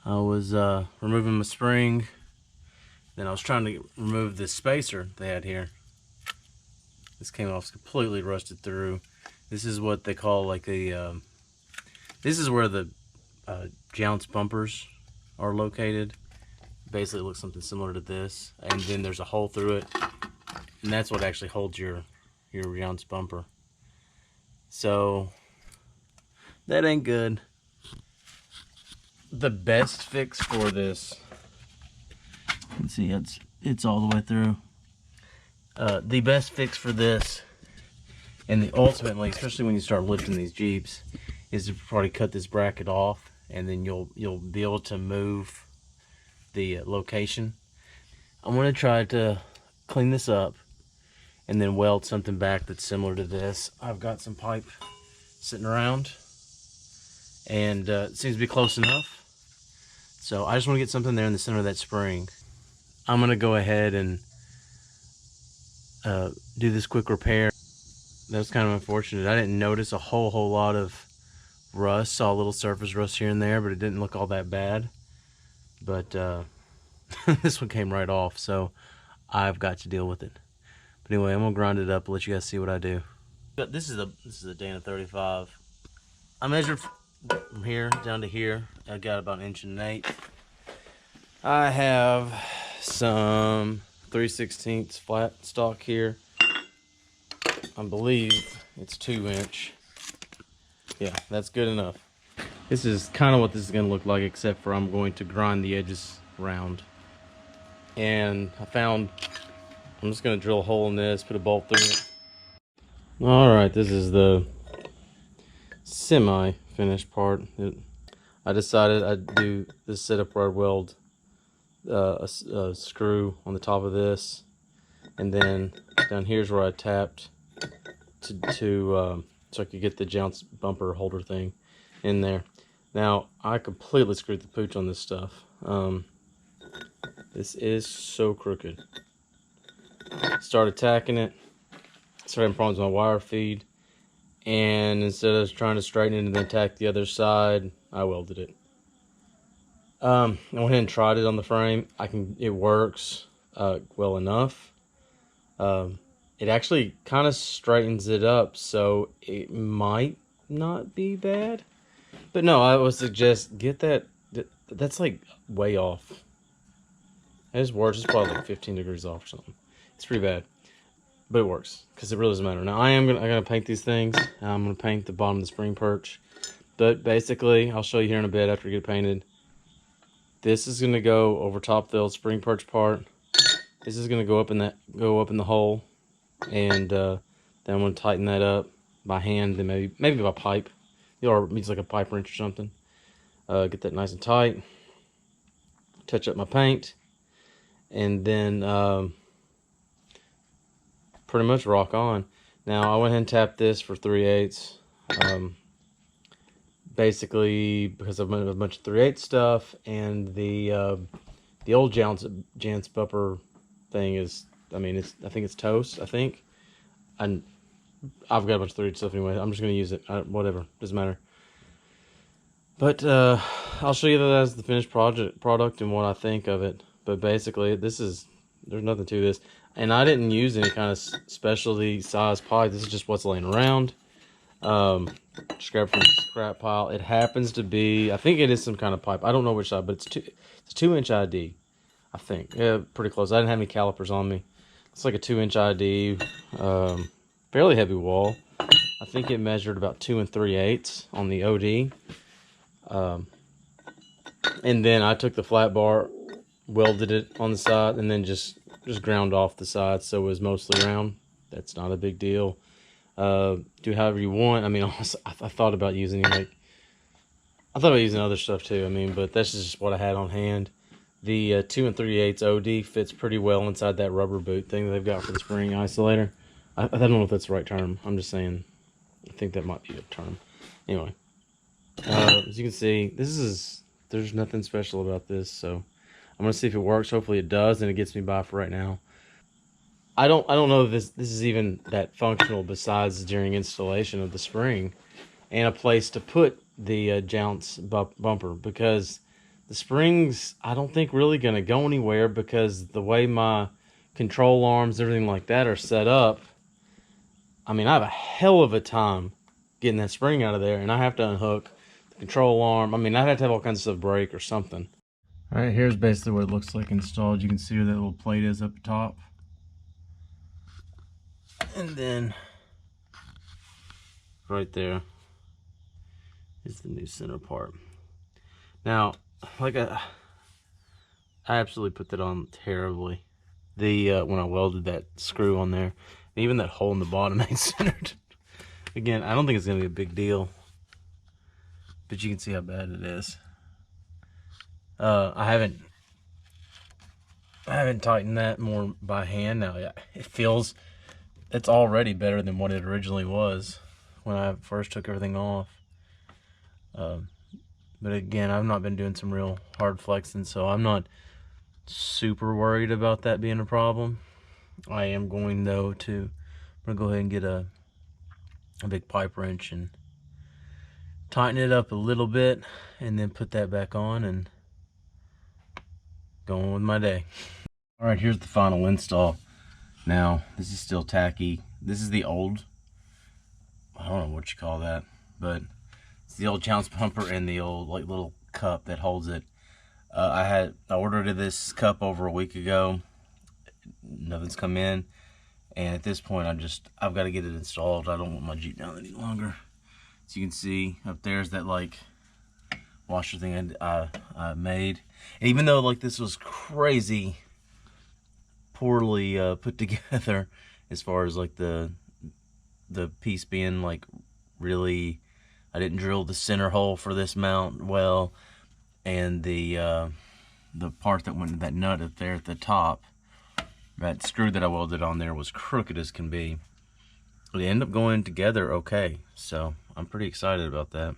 I was removing my spring, then I was trying to remove this spacer they had here. This came off completely rusted through. This is what they call like a, this is where the jounce bumpers are located. Basically it looks something similar to this, and then there's a hole through it, and that's what actually holds your jounce bumper. So that ain't good. The best fix for this, you can see it's all the way through. The best fix for this, and the ultimately, especially when you start lifting these Jeeps, is to probably cut this bracket off, and then you'll be able to move the location. I'm gonna try to clean this up and then weld something back that's similar to this. I've got some pipe sitting around, and it seems to be close enough. So I just want to get something there in the center of that spring. I'm gonna go ahead and do this quick repair. That was kind of unfortunate. I didn't notice a whole lot of rust. Saw a little surface rust here and there, but it didn't look all that bad. But this one came right off, so I've got to deal with it. But anyway, I'm gonna grind it up and let you guys see what I do. But this is a Dana 35. I measured from here down to here. I got about 1.1 inches. I have some 3/16 flat stock here. I believe it's 2 inch. Yeah, that's good enough. This is kind of what this is going to look like, except for I'm going to grind the edges round. And I'm just going to drill a hole in this, put a bolt through it. Alright, this is the semi-finished part. I decided I'd do this setup where I'd weld a screw on the top of this, and then down here's where I tapped so I could get the jounce bumper holder thing in there. Now I completely screwed the pooch on this stuff. This is so crooked. Started tacking it, started having problems with my wire feed, and instead of trying to straighten it and then tack the other side, I welded it. I went ahead and tried it on the frame. It works well enough. It actually kind of straightens it up, so it might not be bad. But no, I would suggest get that. That's like way off. It's worse. It's probably like 15 degrees off or something. It's pretty bad, but it works because it really doesn't matter. Now I'm gonna paint these things. I'm gonna paint the bottom of the spring perch, but basically I'll show you here in a bit after you get it painted. This is gonna go over top the old spring perch part. This is gonna go up in the hole, and then I'm gonna tighten that up by hand, then maybe by pipe. Or use like a pipe wrench or something. Get that nice and tight. Touch up my paint, and then pretty much rock on. Now I went ahead and tapped this for 3/8. Basically because I've a bunch of 3/8 stuff, and the old jounce bumper thing is, I think it's toast. And I've got a bunch of 3/8 stuff anyway. I'm just gonna use it. Whatever, doesn't matter. But I'll show you that as the finished product and what I think of it. But basically, there's nothing to this, and I didn't use any kind of specialty size pipe. This is just what's laying around. Scrap from the scrap pile. It happens to be, I think it is some kind of pipe. I don't know which side, but it's 2-inch ID. I think, yeah, pretty close. I didn't have any calipers on me. It's like a 2-inch ID. Fairly heavy wall. I think it measured about 2 3/8 on the OD. And then I took the flat bar, welded it on the side, and then just ground off the side so it was mostly round. That's not a big deal. Do however you want. I thought about using other stuff too. But that's just what I had on hand. The 2 3/8 OD fits pretty well inside that rubber boot thing that they've got for the spring isolator. I don't know if that's the right term. I'm just saying, I think that might be a term. Anyway, as you can see, there's nothing special about this, so I'm gonna see if it works. Hopefully it does, and it gets me by for right now. I don't know if this is even that functional besides during installation of the spring and a place to put the jounce bumper, because The springs, I don't think really gonna go anywhere because the way my control arms, everything like that are set up, I mean, I have a hell of a time getting that spring out of there, and I have to unhook the control arm. I mean, I'd have to have all kinds of stuff break or something. All right, here's basically what it looks like installed. You can see where that little plate is up top. And then right there is the new center part. Now, like I absolutely put that on terribly. When I welded that screw on there, and even that hole in the bottom ain't centered. Again, I don't think it's gonna be a big deal, but you can see how bad it is. I haven't tightened that more by hand now. Yeah, it's already better than what it originally was when I first took everything off. But again, I've not been doing some real hard flexing, so I'm not super worried about that being a problem. I am going though I'm gonna go ahead and get a big pipe wrench and tighten it up a little bit, and then put that back on and go on with my day. All right, here's the final install. Now, this is still tacky. This is the old, I don't know what you call that, but it's the old jounce pumper and the old like little cup that holds it. I ordered this cup over a week ago. Nothing's come in, and at this point I've got to get it installed. I don't want my Jeep down any longer. So you can see up there's that like washer thing I made. And even though like this was crazy poorly put together as far as like the piece being like really, I didn't drill the center hole for this mount well, and the part that went into that nut up there at the top, that screw that I welded on there was crooked as can be. But they end up going together okay, so I'm pretty excited about that.